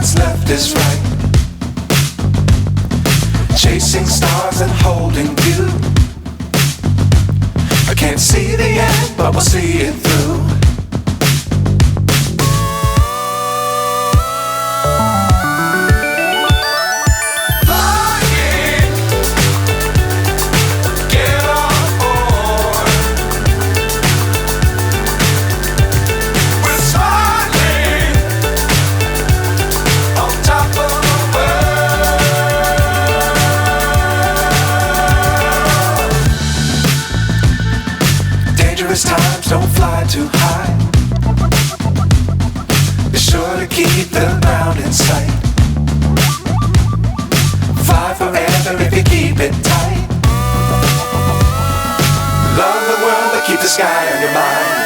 what's left is right. Chasing stars and holding you. I can't see the end, but we'll see it through. Times don't fly too high. Be sure to keep the ground in sight. Fly forever if you keep it tight. Love the world but keep the sky on your mind.